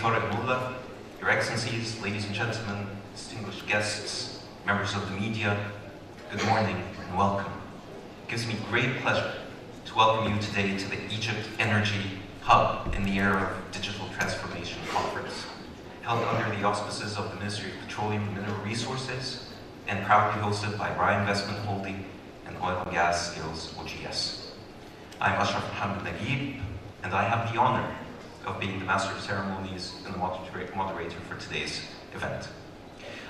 Tarek Mullah, Your Excellencies, ladies and gentlemen, distinguished guests, members of the media, good morning and welcome. It gives me great pleasure to welcome you today to the Egypt Energy Hub in the Era of Digital Transformation Conference, held under the auspices of the Ministry of Petroleum and Mineral Resources and proudly hosted by Raya Investment Holding and Oil and Gas Skills OGS. I'm Ashraf Mohamed Naguib, and I have the honor of being the Master of Ceremonies and the moderator for today's event.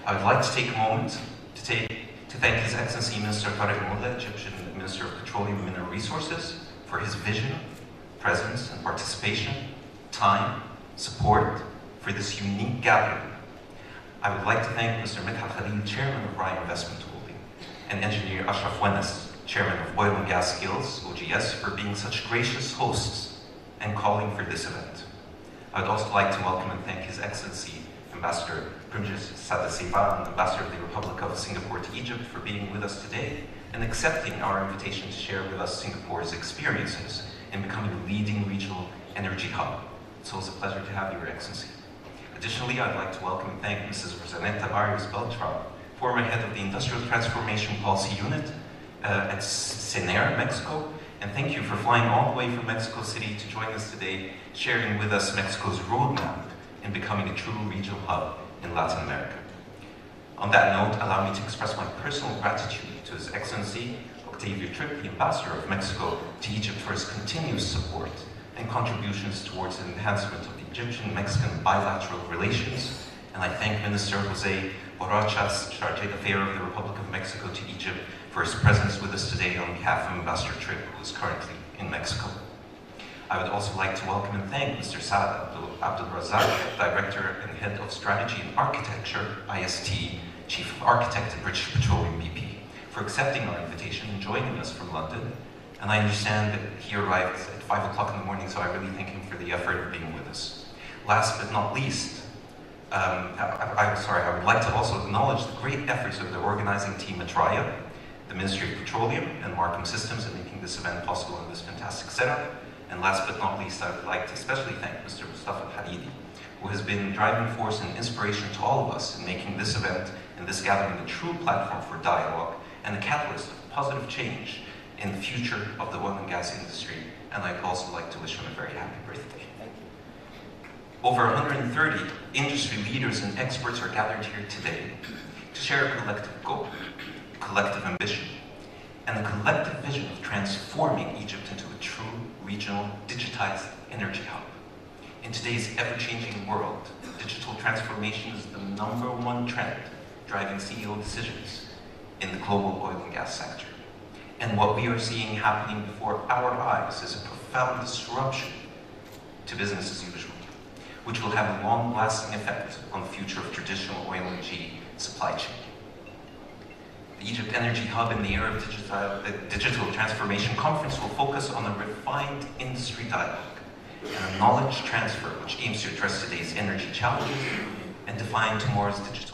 I would like to take a moment to thank His Excellency Minister Tarek Mullah, Egyptian Minister of Petroleum and Mineral Resources, for his vision, presence, and participation, time, support for this unique gathering. I would like to thank Mr. Midhat Khalil, Chairman of Raya Investment Holding, and Engineer Ashraf, Chairman of Oil and Gas Skills OGS, for being such gracious hosts and calling for this event. I would also like to welcome and thank His Excellency Ambassador Primjis Sadasiba, Ambassador of the Republic of Singapore to Egypt, for being with us today and accepting our invitation to share with us Singapore's experiences in becoming a leading regional energy hub. It's always a pleasure to have you, Your Excellency. Additionally, I'd like to welcome and thank Mrs. Rosaneta Barrios Beltran, former head of the Industrial Transformation Policy Unit at CENER, Mexico, and thank you for flying all the way from Mexico City to join us today, sharing with us Mexico's roadmap in becoming a true regional hub in Latin America. On that note, allow me to express my personal gratitude to His Excellency Octavio Tripp, the Ambassador of Mexico to Egypt, for his continuous support and contributions towards the enhancement of the Egyptian-Mexican bilateral relations. And I thank Minister Jose Borrachas, Chargé d'Affaires of the Republic of Mexico to Egypt, for his presence with us today on behalf of Ambassador Tripp, who is currently in Mexico. I would also like to welcome and thank Mr. Saad Abdul Razak, Director and Head of Strategy and Architecture, IST, Chief of Architect at British Petroleum BP, for accepting our invitation and joining us from London. And I understand that he arrived at 5 o'clock in the morning, so I really thank him for the effort of being with us. Last but not least, I would like to also acknowledge the great efforts of the organizing team at Raya, the Ministry of Petroleum, and Markham Systems in making this event possible in this fantastic setup. And last but not least, I would like to especially thank Mr. Mustafa Haridi, who has been a driving force and inspiration to all of us in making this event and this gathering a true platform for dialogue and a catalyst of positive change in the future of the oil and gas industry. And I'd also like to wish him a very happy birthday. Over 130 industry leaders and experts are gathered here today to share a collective goal, collective ambition, and the collective vision of transforming Egypt into a true regional digitized energy hub. In today's ever-changing world, digital transformation is the #1 trend driving CEO decisions in the global oil and gas sector. And what we are seeing happening before our eyes is a profound disruption to business as usual, which will have a long-lasting effect on the future of traditional oil and gas supply chain. The Egypt Energy Hub in the Era of Digital Transformation Conference will focus on a refined industry dialogue and a knowledge transfer which aims to address today's energy challenges and define tomorrow's digital